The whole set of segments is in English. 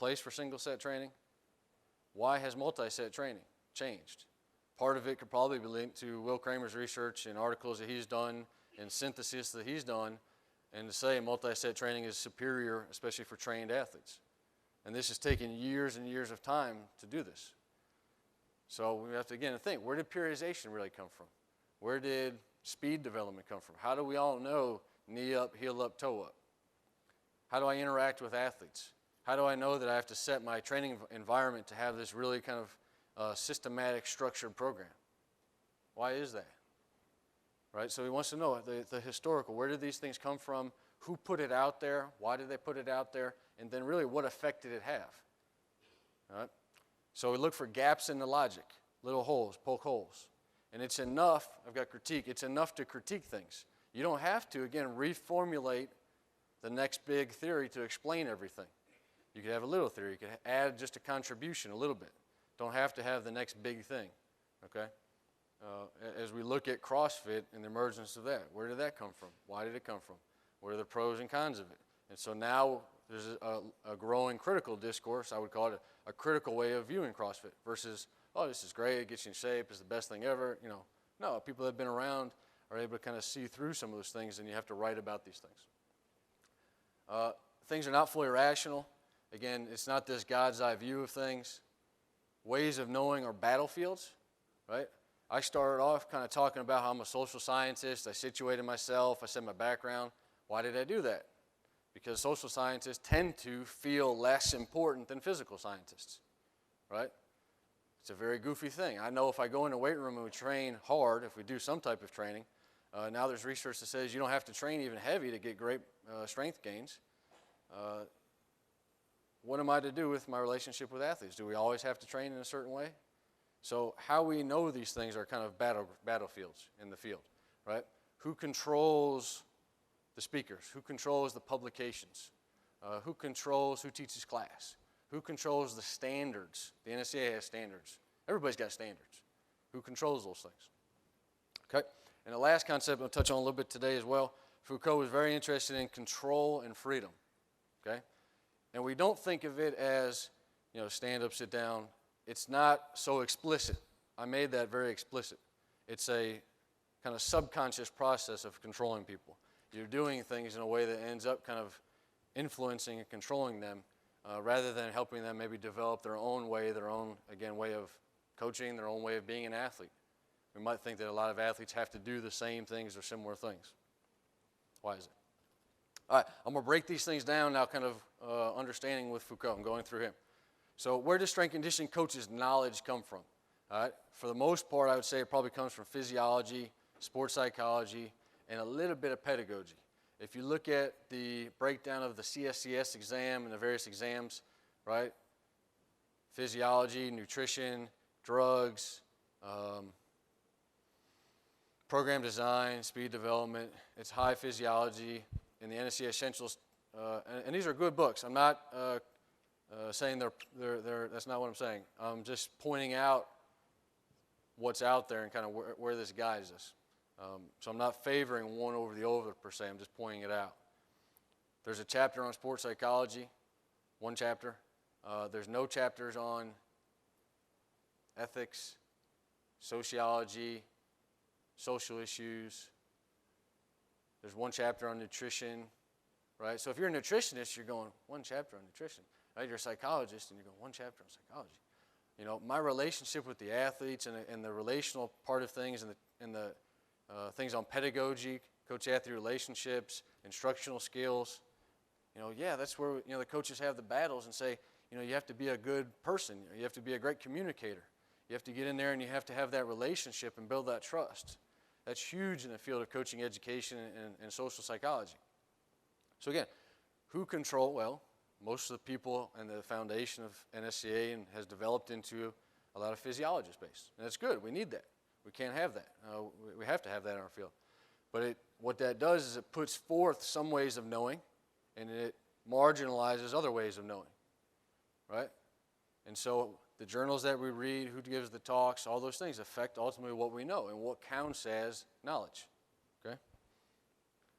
place for single set training? Why has multi-set training changed? Part of it could probably be linked to Will Kramer's research and articles that he's done and synthesis that he's done, and to say multi-set training is superior, especially for trained athletes. And this has taken years and years of time to do this. So we have to, again, think, where did periodization really come from? Where did speed development come from? How do we all know knee up, heel up, toe up? How do I interact with athletes? How do I know that I have to set my training environment to have this really kind of systematic, structured program? Why is that? Right? So he wants to know the historical. Where did these things come from? Who put it out there? Why did they put it out there? And then really, what effect did it have? All right? So we look for gaps in the logic, little holes, poke holes. And it's enough, I've got critique, it's enough to critique things. You don't have to, again, reformulate the next big theory to explain everything. You could have a little theory. You could add just a contribution a little bit. Don't have to have the next big thing, okay? As we look at CrossFit and the emergence of that, where did that come from? Why did it come from? What are the pros and cons of it? And so now there's a growing critical discourse, I would call it a critical way of viewing CrossFit versus, oh, this is great, it gets you in shape, it's the best thing ever. You know, no, people that have been around are able to kind of see through some of those things, and you have to write about these things. Things are not fully rational. Again, it's not this God's eye view of things. Ways of knowing are battlefields, right? I started off kind of talking about how I'm a social scientist. I situated myself. I said my background. Why did I do that? Because social scientists tend to feel less important than physical scientists, right? It's a very goofy thing. I know if I go in a weight room and we train hard, if we do some type of training, now there's research that says you don't have to train even heavy to get great strength gains. What am I to do with my relationship with athletes? Do we always have to train in a certain way? So how we know these things are kind of battlefields in the field, right? Who controls the speakers? Who controls the publications? Who teaches class? Who controls the standards? The NSCA has standards. Everybody's got standards. Who controls those things? Okay, and the last concept I'll touch on a little bit today as well. Foucault was very interested in control and freedom, okay? And we don't think of it as, you know, stand up, sit down. It's not so explicit. I made that very explicit. It's a kind of subconscious process of controlling people. You're doing things in a way that ends up kind of influencing and controlling them rather than helping them maybe develop their own way, their own, again, way of coaching, their own way of being an athlete. We might think that a lot of athletes have to do the same things or similar things. Why is it? All right, I'm going to break these things down now, kind of understanding with Foucault. I'm going through him. So where does strength conditioning coaches' knowledge come from? All right, for the most part, I would say it probably comes from physiology, sports psychology, and a little bit of pedagogy. If you look at the breakdown of the CSCS exam and the various exams, right, physiology, nutrition, drugs, program design, speed development, it's high physiology in the NSCA Essentials, and these are good books. I'm not saying that's not what I'm saying. I'm just pointing out what's out there and kind of where this guides us. So I'm not favoring one over the other per se, I'm just pointing it out. There's a chapter on sports psychology, one chapter. There's no chapters on ethics, sociology, social issues. There's one chapter on nutrition, right? So if you're a nutritionist, you're going, one chapter on nutrition. Right? You're a psychologist, and you're going, one chapter on psychology. You know, my relationship with the athletes and the relational part of things and the things on pedagogy, coach-athlete relationships, instructional skills. You know, yeah, that's where, you know, the coaches have the battles and say, you know, you have to be a good person. You have to be a great communicator. You have to get in there and you have to have that relationship and build that trust. That's huge in the field of coaching education and social psychology. So again, who control? Well, most of the people and the foundation of NSCA has developed into a lot of physiologist-based. And that's good. We need that. We can't have that. We have to have that in our field. But what that does is it puts forth some ways of knowing, and it marginalizes other ways of knowing, right? And so the journals that we read, who gives the talks, all those things affect ultimately what we know and what counts as knowledge, okay?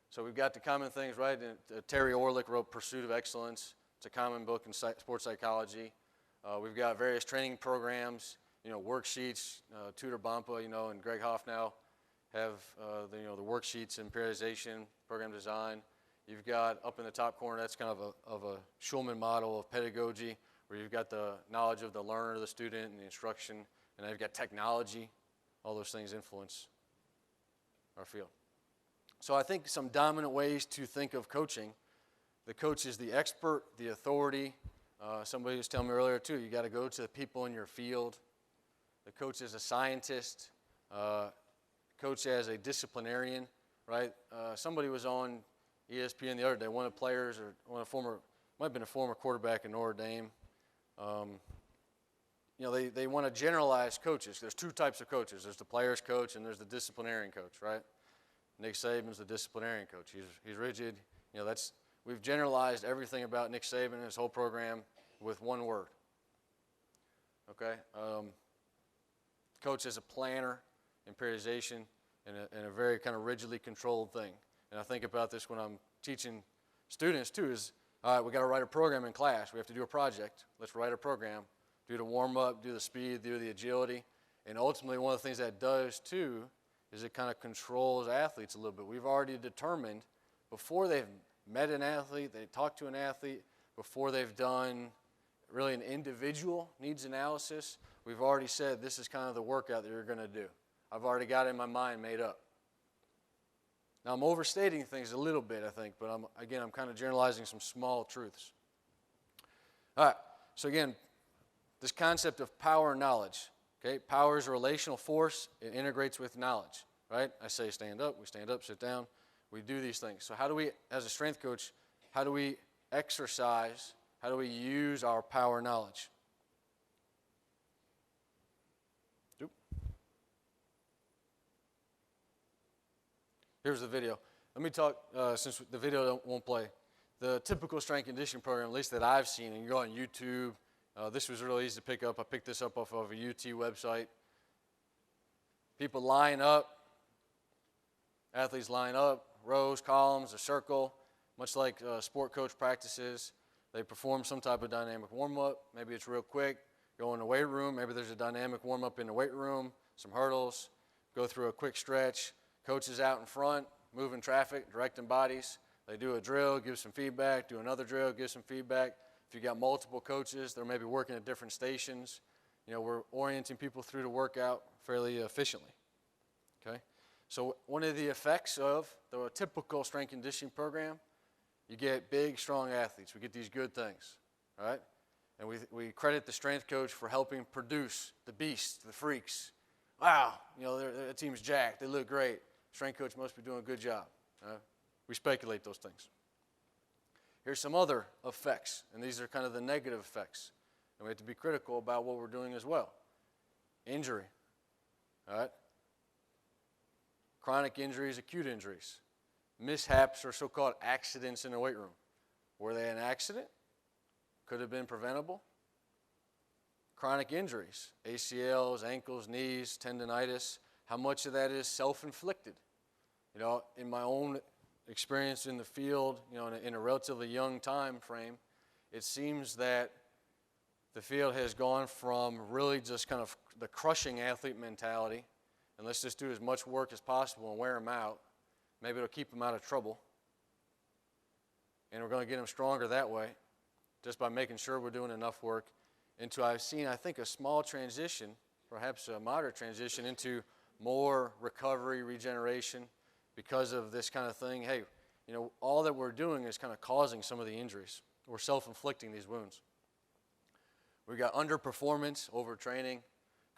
So we've got the common things, right? Terry Orlick wrote Pursuit of Excellence. It's a common book in sports psychology. We've got various training programs, worksheets. Tudor Bompa, and Greg Hoffnow have the worksheets in periodization, program design. You've got up in the top corner, that's kind of a Schulman model of pedagogy, where you've got the knowledge of the learner, the student, and the instruction, and then you've got technology. All those things influence our field. So I think some dominant ways to think of coaching: the coach is the expert, the authority. Somebody was telling me earlier too, you got to go to the people in your field. The coach is a scientist. Coach as a disciplinarian, right? Somebody was on ESPN the other day, one of the players, or might have been a former quarterback in Notre Dame. They want to generalize coaches. There's two types of coaches. There's the player's coach and there's the disciplinarian coach, right? Nick Saban's the disciplinarian coach. He's rigid. We've generalized everything about Nick Saban and his whole program with one word. Okay? Coach is a planner in periodization and a very kind of rigidly controlled thing. And I think about this when I'm teaching students too, is, all right, we got to write a program in class. We have to do a project. Let's write a program. Do the warm-up, do the speed, do the agility. And ultimately, one of the things that does too is it kind of controls athletes a little bit. We've already determined before they've met an athlete, they talked to an athlete, before they've done really an individual needs analysis, we've already said this is kind of the workout that you're going to do. I've already got it in my mind made up. Now, I'm overstating things a little bit, I think, but I'm kind of generalizing some small truths. All right, so again, this concept of power and knowledge. Okay, power is a relational force. It integrates with knowledge, right? I say stand up, we stand up, sit down. We do these things. So how do we, as a strength coach, how do we exercise, how do we use our power knowledge? Here's the video. Let me talk, since the video won't play. The typical strength conditioning program, at least that I've seen, and you go on YouTube, this was really easy to pick up. I picked this up off of a UT website. People line up, athletes line up, rows, columns, a circle, much like sport coach practices. They perform some type of dynamic warm-up. Maybe it's real quick. Go in the weight room. Maybe there's a dynamic warm-up in the weight room, some hurdles, go through a quick stretch. Coach is out in front, moving traffic, directing bodies. They do a drill, give some feedback, do another drill, give some feedback. If you got multiple coaches, they're maybe working at different stations. We're orienting people through the workout fairly efficiently. Okay? So one of the effects of the typical strength conditioning program, you get big, strong athletes. We get these good things, all right? And we credit the strength coach for helping produce the beasts, the freaks. Wow, their team's jacked. They look great. Strength coach must be doing a good job. We speculate those things. Here's some other effects, and these are kind of the negative effects. And we have to be critical about what we're doing as well. Injury, all right? Chronic injuries, acute injuries. Mishaps or so-called accidents in the weight room. Were they an accident? Could have been preventable. Chronic injuries, ACLs, ankles, knees, tendonitis. How much of that is self-inflicted? In my own experience in the field, in a relatively young time frame, it seems that the field has gone from really just kind of the crushing athlete mentality, and let's just do as much work as possible and wear them out. Maybe it'll keep them out of trouble. And we're going to get them stronger that way, just by making sure we're doing enough work. Into I've seen, I think, a small transition, perhaps a moderate transition, into more recovery, regeneration, because of this kind of thing. Hey, all that we're doing is kind of causing some of the injuries. We're self-inflicting these wounds. We've got underperformance, overtraining,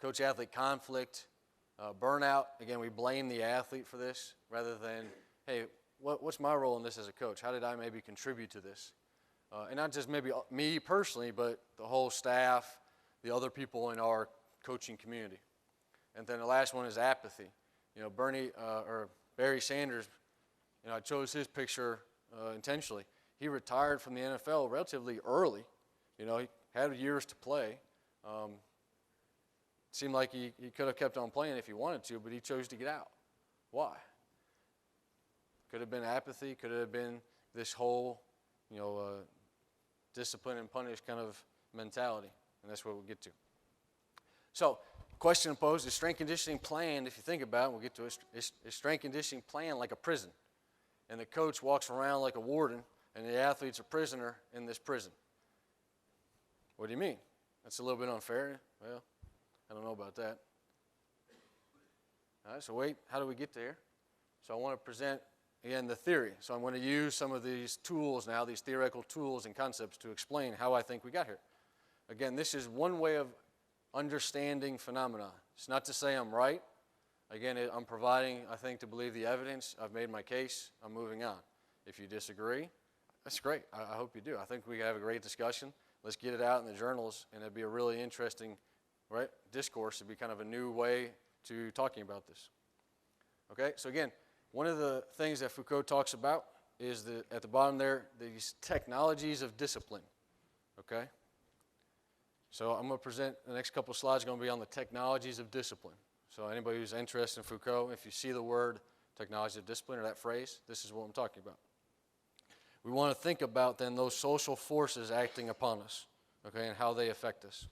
coach-athlete conflict, burnout. Again, we blame the athlete for this rather than, hey, what's my role in this as a coach? How did I maybe contribute to this? And not just maybe me personally, but the whole staff, the other people in our coaching community. And then the last one is apathy. Barry Sanders, I chose his picture intentionally. He retired from the NFL relatively early. He had years to play. Seemed like he could have kept on playing if he wanted to, but he chose to get out. Why? Could have been apathy. Could have been this whole, discipline and punish kind of mentality, and that's what we'll get to. So, question posed, is strength conditioning planned, if you think about it, we'll get to it, is strength conditioning planned like a prison? And the coach walks around like a warden, and the athlete's a prisoner in this prison. What do you mean? That's a little bit unfair. Well, I don't know about that. All right, so wait, how do we get there? So I want to present, again, the theory. So I'm going to use some of these tools now, these theoretical tools and concepts to explain how I think we got here. Again, this is one way of understanding phenomena. It's not to say I'm right. Again, I'm providing, I think, to believe the evidence. I've made my case. I'm moving on. If you disagree, that's great. I hope you do. I think we have a great discussion. Let's get it out in the journals, and it'd be a really interesting, right, discourse. It'd be kind of a new way to talking about this. Okay, so again, one of the things that Foucault talks about is at the bottom there, these technologies of discipline. Okay? So I'm going to present, the next couple of slides are going to be on the technologies of discipline. So anybody who's interested in Foucault, if you see the word technology of discipline or that phrase, this is what I'm talking about. We want to think about then those social forces acting upon us, okay, and how they affect us.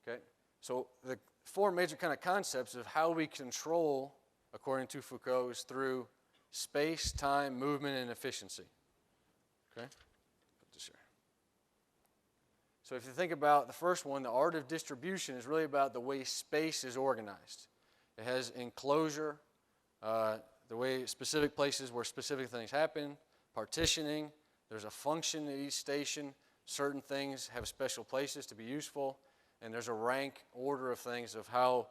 Okay, so the four major kind of concepts of how we control, according to Foucault, is through space, time, movement, and efficiency. Okay, put this here. So if you think about the first one, the art of distribution is really about the way space is organized. It has enclosure, the way specific places where specific things happen, partitioning, there's a function at each station, certain things have special places to be useful, and there's a rank order of things of how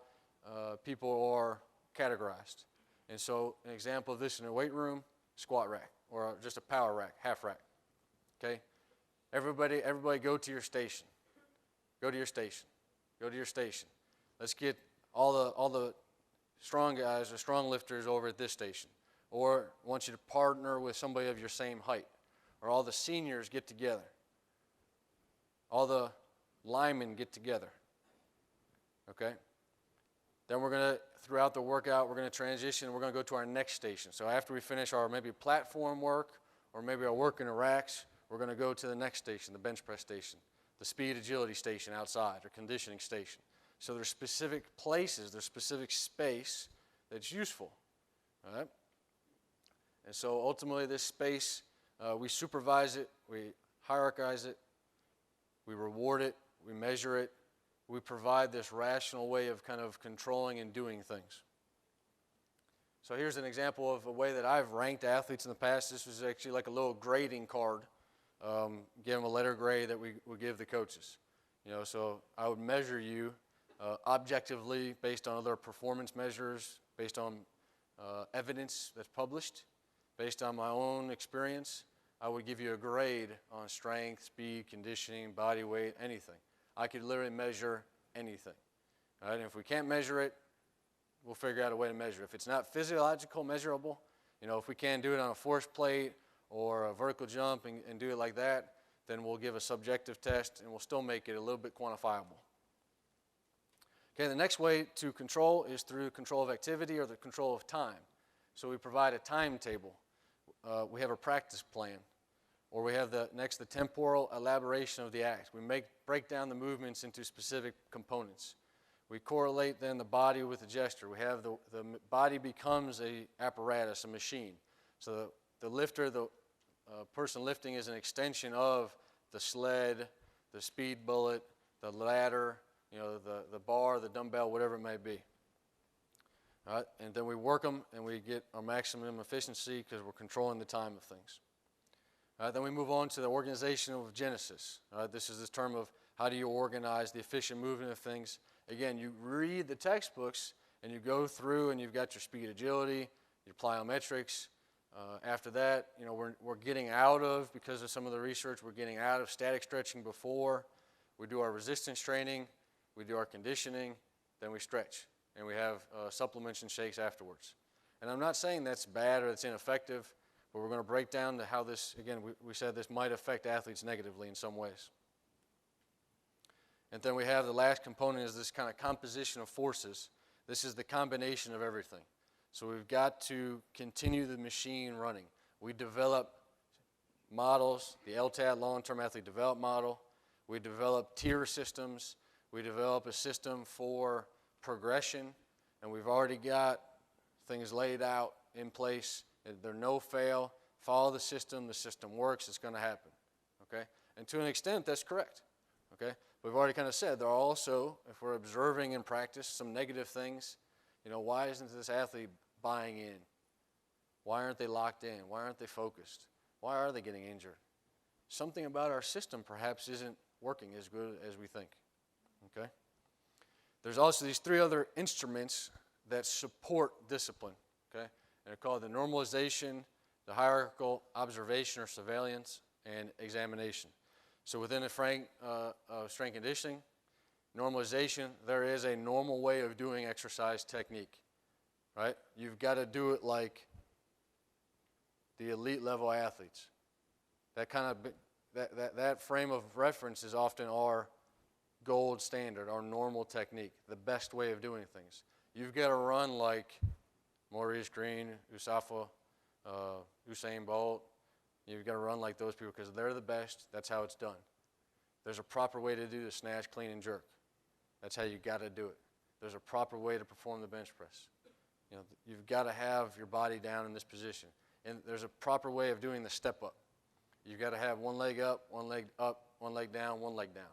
people are categorized. And so an example of this in a weight room, squat rack, or just a power rack, half rack. Okay? Everybody go to your station. Go to your station. Go to your station. Let's get all the strong guys or strong lifters over at this station. Or I want you to partner with somebody of your same height. Or all the seniors get together. All the linemen get together. Okay? Then we're going to, throughout the workout, we're going to transition. We're going to go to our next station. So after we finish our maybe platform work or maybe our work in the racks, we're going to go to the next station, the bench press station, the speed agility station outside, or conditioning station. So there's specific places, there's specific space that's useful. All right? And so ultimately this space, we supervise it, we hierarchize it, we reward it, we measure it, we provide this rational way of kind of controlling and doing things. So here's an example of a way that I've ranked athletes in the past. This was actually like a little grading card. Give them a letter grade that we give the coaches. You know, so I would measure you objectively based on other performance measures, based on evidence that's published, based on my own experience. I would give you a grade on strength, speed, conditioning, body weight, anything. I could literally measure anything. All right? And if we can't measure it, we'll figure out a way to measure it. If it's not physiological measurable, you know, if we can't do it on a force plate or a vertical jump and do it like that, then we'll give a subjective test and we'll still make it a little bit quantifiable. Okay, the next way to control is through control of activity or the control of time. So we provide a timetable. We have a practice plan. Or we have the temporal elaboration of the act. We break down the movements into specific components. We correlate then the body with the gesture. We have the body becomes a apparatus, a machine. So the lifter, the person lifting is an extension of the sled, the speed bullet, the ladder, you know, the bar, the dumbbell, whatever it may be. All right? And then we work them and we get our maximum efficiency because we're controlling the time of things. All right, then we move on to the organization of genesis. This is this term of how do you organize the efficient movement of things. Again, you read the textbooks and you go through and you've got your speed agility, your plyometrics. After that, you know, we're getting out of, because of some of the research, we're getting out of static stretching before. We do our resistance training, we do our conditioning, then we stretch. And we have supplements and shakes afterwards. And I'm not saying that's bad or it's ineffective, but we're going to break down to how this, again, we said this might affect athletes negatively in some ways. And then we have the last component is this kind of composition of forces. This is the combination of everything. So we've got to continue the machine running. We develop models, the LTAD, long-term athlete development model. We develop tier systems. We develop a system for progression, and we've already got things laid out in place. They're no fail. Follow the system works, it's going to happen, okay? And to an extent, that's correct, okay? We've already kind of said there are also, if we're observing in practice, some negative things. Why isn't this athlete buying in? Why aren't they locked in? Why aren't they focused? Why are they getting injured? Something about our system perhaps isn't working as good as we think, okay? There's also these 3 other instruments that support discipline, okay? And they're called the normalization, the hierarchical observation or surveillance, and examination. So within the strength conditioning, normalization, there is a normal way of doing exercise technique, right? You've got to do it like the elite level athletes. That frame of reference is often our gold standard, our normal technique, the best way of doing things. You've got to run like Maurice Green, Usain Bolt. You've got to run like those people because they're the best. That's how it's done. There's a proper way to do the snatch, clean, and jerk. That's how you got to do it. There's a proper way to perform the bench press. You've got to have your body down in this position. And there's a proper way of doing the step up. You've got to have one leg up, one leg down, one leg down.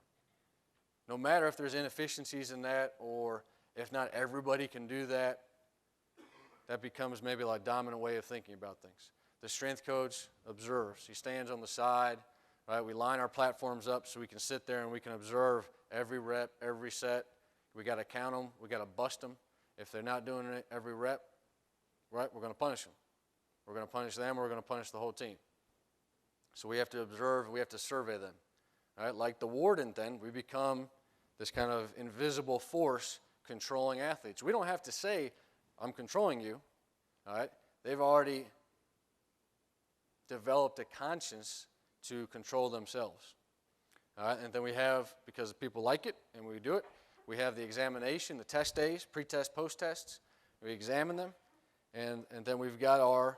No matter if there's inefficiencies in that or if not everybody can do that, that becomes maybe like a dominant way of thinking about things. The strength coach observes. He stands on the side, right? We line our platforms up so we can sit there and we can observe every rep, every set. We got to count them. We got to bust them. If they're not doing it every rep, right, we're going to punish them. We're going to punish them, or we're going to punish the whole team. So we have to observe, we have to survey them. All right? Like the warden then, we become this kind of invisible force controlling athletes. We don't have to say, I'm controlling you. All right? They've already developed a conscience to control themselves. All right? And then we have, because people like it and we do it, we have the examination, the test days, pre-test, post-tests. We examine them, and then we've got our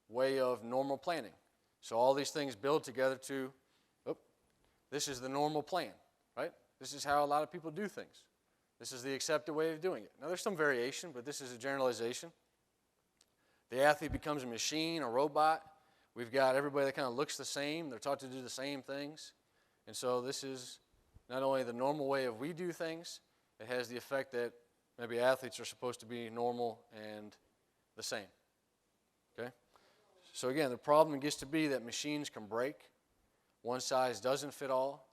way of normal planning. So all these things build together to, this is the normal plan, right? This is how a lot of people do things. This is the accepted way of doing it. Now there's some variation, but this is a generalization. The athlete becomes a machine, a robot. We've got everybody that kind of looks the same. They're taught to do the same things. And so this is not only the normal way of we do things, it has the effect that maybe athletes are supposed to be normal and the same. Okay? So again, the problem gets to be that machines can break. One size doesn't fit all.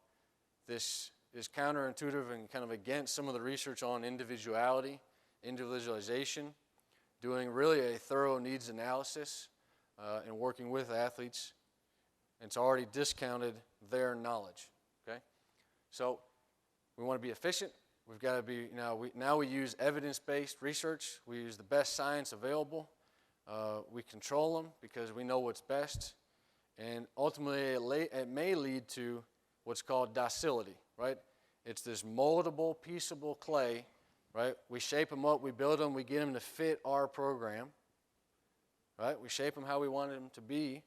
This is counterintuitive and kind of against some of the research on individuality, individualization, doing really a thorough needs analysis and working with athletes. It's already discounted their knowledge. Okay? So we want to be efficient. We've got to be, now we use evidence-based research. We use the best science available. We control them because we know what's best. And ultimately, it may lead to what's called docility, right? It's this moldable, pieceable clay, right? We shape them up, we build them, we get them to fit our program, right? We shape them how we want them to be,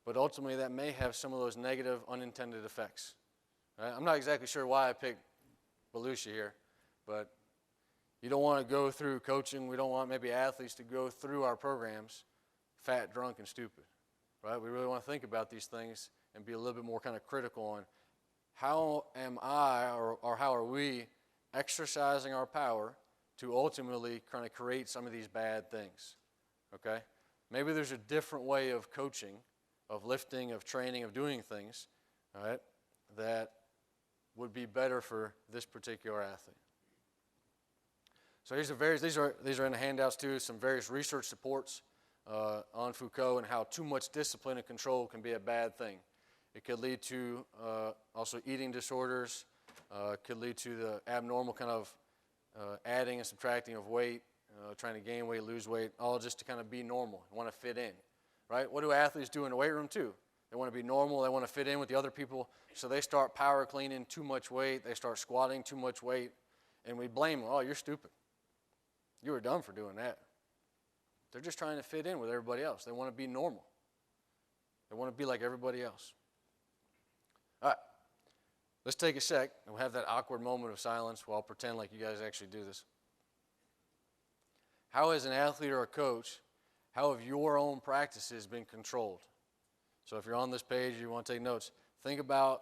but ultimately that may have some of those negative unintended effects. Right? I'm not exactly sure why I picked Belushi here, but you don't want to go through coaching. We don't want maybe athletes to go through our programs fat, drunk, and stupid, right? We really want to think about these things and be a little bit more kind of critical on how am I or how are we exercising our power to ultimately kind of create some of these bad things, okay? Maybe there's a different way of coaching, of lifting, of training, of doing things, all right, that would be better for this particular athlete. So these are in the handouts too, some various research supports on Foucault and how too much discipline and control can be a bad thing. It could lead to also eating disorders, could lead to the abnormal kind of adding and subtracting of weight, trying to gain weight, lose weight, all just to kind of be normal, want to fit in, right? What do athletes do in the weight room too? They want to be normal, they want to fit in with the other people, so they start power cleaning too much weight, they start squatting too much weight, and we blame them, oh, you're stupid. You were dumb for doing that. They're just trying to fit in with everybody else. They want to be normal. They want to be like everybody else. All right. Let's take a sec, and we'll have that awkward moment of silence while I'll pretend like you guys actually do this. How, as an athlete or a coach, how have your own practices been controlled? So if you're on this page, you want to take notes, think about,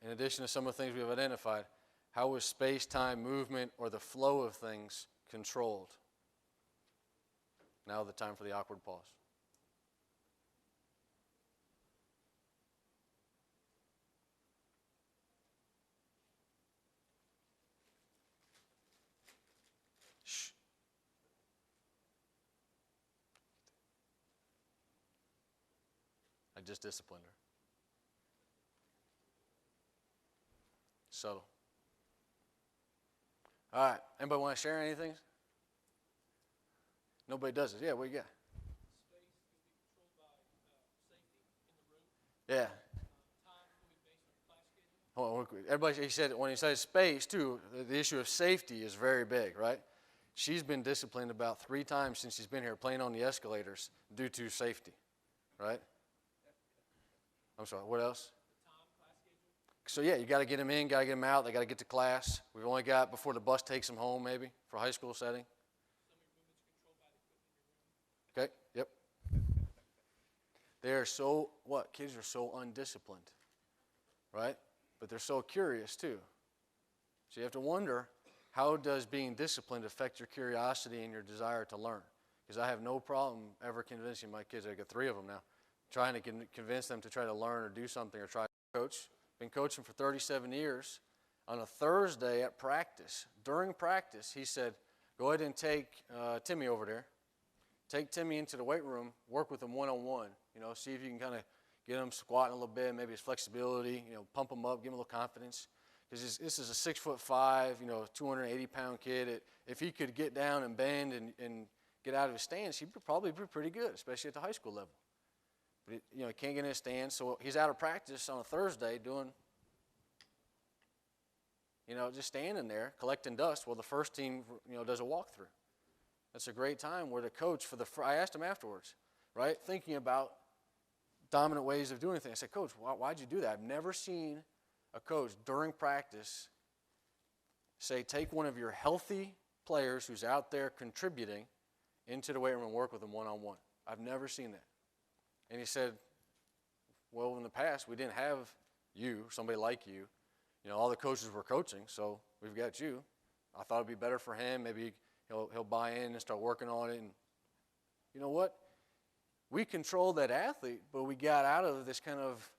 in addition to some of the things we've identified, how was space, time, movement, or the flow of things controlled? Now the time for the awkward pause. Shh. I just disciplined her. Subtle. All right. Anybody want to share anything? Nobody does it. Yeah, what you got? Space can be controlled by safety in the room. Yeah. Time can be based on class schedule. Hold on, everybody, he said, when he says space, too, the issue of safety is very big, right? She's been disciplined about 3 times since she's been here playing on the escalators due to safety, right? I'm sorry, what else? Time, class schedule. So, yeah, you got to get them in, got to get them out. They got to get to class. We've only got before the bus takes them home, maybe, for a high school setting. Some of your movements controlled by the equipment in your room. Okay, yep. They are so, what? Kids are so undisciplined, right? But they're so curious, too. So you have to wonder, how does being disciplined affect your curiosity and your desire to learn? Because I have no problem ever convincing my kids, I got 3 of them now, trying to convince them to try to learn or do something or try to coach. Been coaching for 37 years. On a Thursday at practice, during practice, he said, go ahead and take Timmy over there. Take Timmy into the weight room, work with him one-on-one, see if you can kind of get him squatting a little bit, maybe his flexibility, pump him up, give him a little confidence. Because this is a 6'5", 280-pound kid. If he could get down and bend and get out of his stance, he'd probably be pretty good, especially at the high school level. But he can't get in his stance, so he's out of practice on a Thursday doing, just standing there collecting dust while the first team, does a walkthrough. That's a great time where the coach, I asked him afterwards, right, thinking about dominant ways of doing things. I said, Coach, why'd you do that? I've never seen a coach during practice say, take one of your healthy players who's out there contributing into the weight room and work with them one-on-one. I've never seen that. And he said, well, in the past, we didn't have you, somebody like you. All the coaches were coaching, so we've got you. I thought it'd be better for him. Maybe he'll buy in and start working on it. And you know what? We controlled that athlete, but we got out of this kind of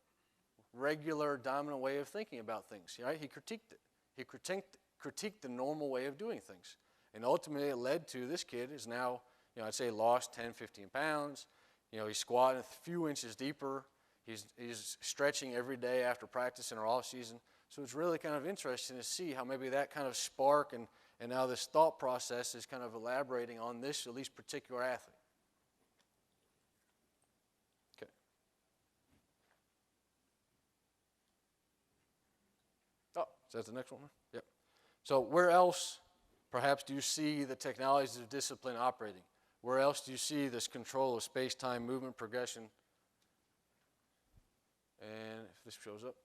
regular dominant way of thinking about things. Right? He critiqued it. He critiqued the normal way of doing things. And ultimately it led to this kid is now, I'd say lost 10, 15 pounds. He's squatting a few inches deeper. He's stretching every day after practice in our off season. So it's really kind of interesting to see how maybe that kind of spark and now this thought process is kind of elaborating on this, at least particular athlete. Okay. Oh, is that the next one? Yep. So where else, perhaps, do you see the technologies of discipline operating? Where else do you see this control of space, time, movement, progression? And if this shows up.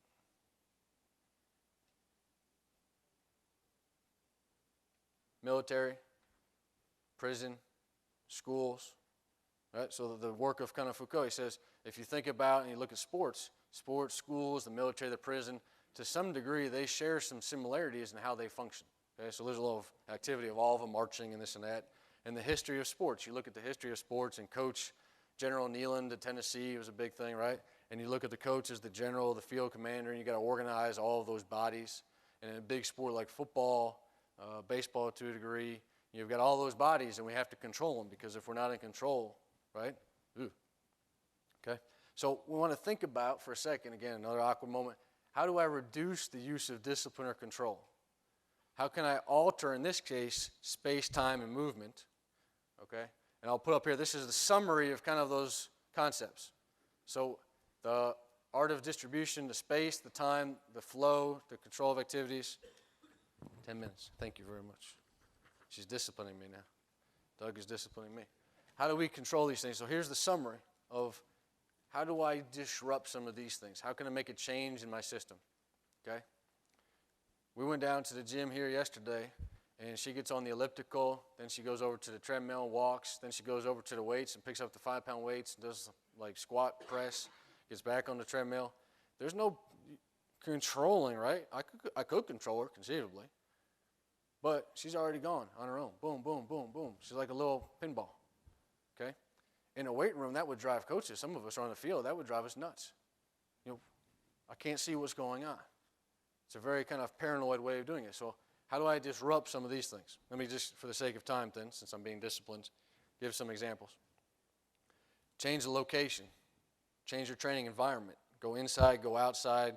Military, prison, schools, right? So the work of kind of Foucault, he says, if you think about and you look at sports, schools, the military, the prison, to some degree they share some similarities in how they function. Okay? So there's a lot of activity of all of them marching and this and that. And the history of sports, you look at the history of sports and Coach General Neyland at Tennessee was a big thing, right? And you look at the coach as the general, the field commander, and you got to organize all of those bodies. And in a big sport like football, baseball to a degree, you've got all those bodies and we have to control them because if we're not in control, right? Ooh. Okay? So we want to think about for a second, again, another awkward moment, how do I reduce the use of discipline or control? How can I alter, in this case, space, time, and movement? Okay? And I'll put up here, this is the summary of kind of those concepts. So the art of distribution, the space, the time, the flow, the control of activities. 10 minutes. Thank you very much. She's disciplining me now. Doug is disciplining me. How do we control these things? So here's the summary of how do I disrupt some of these things? How can I make a change in my system? Okay? We went down to the gym here yesterday, and she gets on the elliptical, then she goes over to the treadmill, walks, then she goes over to the weights and picks up the 5-pound weights, does like squat, press, gets back on the treadmill. There's no controlling, right? I could control her, conceivably, but she's already gone on her own. Boom, boom, boom, boom. She's like a little pinball, okay? In a weight room, that would drive coaches. Some of us are on the field, that would drive us nuts. You know, I can't see what's going on. It's a very kind of paranoid way of doing it. So how do I disrupt some of these things? Let me just, for the sake of time then, since I'm being disciplined, give some examples. Change the location. Change your training environment. Go inside, go outside,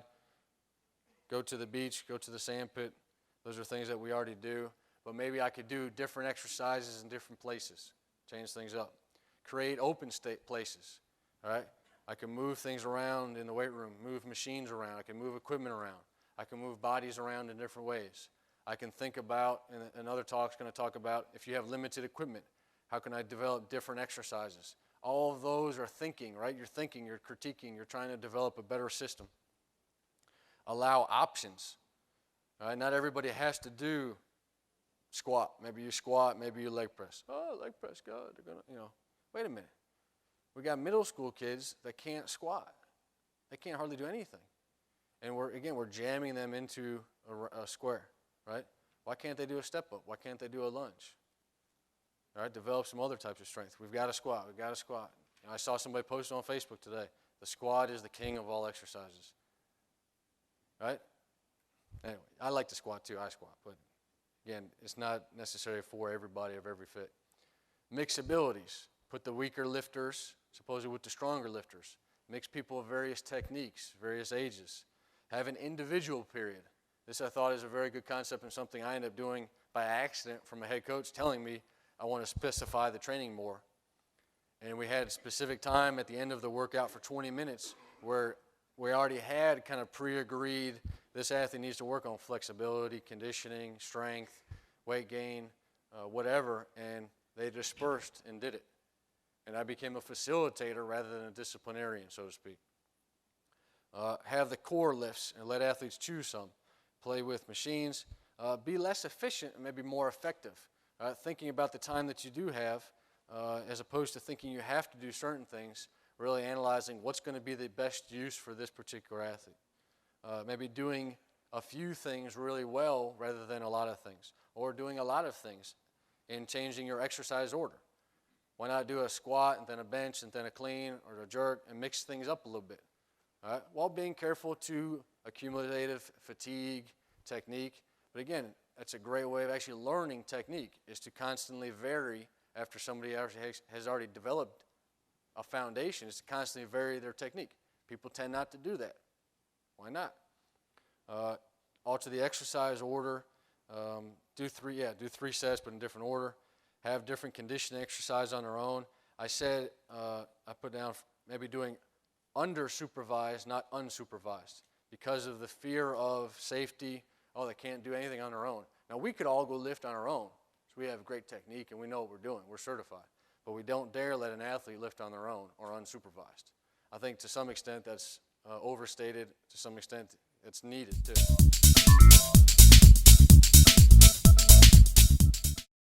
go to the beach, go to the sand pit. Those are things that we already do. But maybe I could do different exercises in different places. Change things up. Create open state places. All right? I can move things around in the weight room, move machines around. I can move equipment around. I can move bodies around in different ways. I can think about, and another talk's going to talk about, if you have limited equipment, how can I develop different exercises? All of those are thinking, right? You're thinking, you're critiquing, you're trying to develop a better system. Allow options. All right? Not everybody has to do squat. Maybe you squat, maybe you leg press. Oh, leg press, God, they're going to, wait a minute. We got middle school kids that can't squat. They can't hardly do anything. And we're jamming them into a square, right? Why can't they do a step up? Why can't they do a lunge? All right, develop some other types of strength. We've got to squat. We've got to squat. I saw somebody post on Facebook today. The squat is the king of all exercises. Right? Anyway, I like to squat too. I squat, but again, it's not necessary for everybody of every fit. Mix abilities. Put the weaker lifters, supposedly with the stronger lifters. Mix people of various techniques, various ages. Have an individual period. This I thought is a very good concept and something I ended up doing by accident from a head coach telling me I want to specify the training more. And we had a specific time at the end of the workout for 20 minutes where we already had kind of pre-agreed this athlete needs to work on flexibility, conditioning, strength, weight gain, whatever, and they dispersed and did it. And I became a facilitator rather than a disciplinarian, so to speak. Have the core lifts and let athletes choose some. Play with machines. Be less efficient and maybe more effective. Thinking about the time that you do have as opposed to thinking you have to do certain things, really analyzing what's going to be the best use for this particular athlete. Maybe doing a few things really well rather than a lot of things, or doing a lot of things and changing your exercise order. Why not do a squat and then a bench and then a clean or a jerk and mix things up a little bit? All right? While being careful to accumulative fatigue technique. But again, that's a great way of actually learning technique, is to constantly vary after somebody has already developed a foundation, is to constantly vary their technique. People tend not to do that. Why not? Alter the exercise order. Do three sets, but in different order. Have different conditioning exercise on their own. I said, I put down maybe doing under-supervised, not unsupervised, because of the fear of safety. Oh, they can't do anything on their own. Now, we could all go lift on our own, so we have great technique and we know what we're doing. We're certified. But we don't dare let an athlete lift on their own or unsupervised. I think to some extent that's overstated. To some extent it's needed too.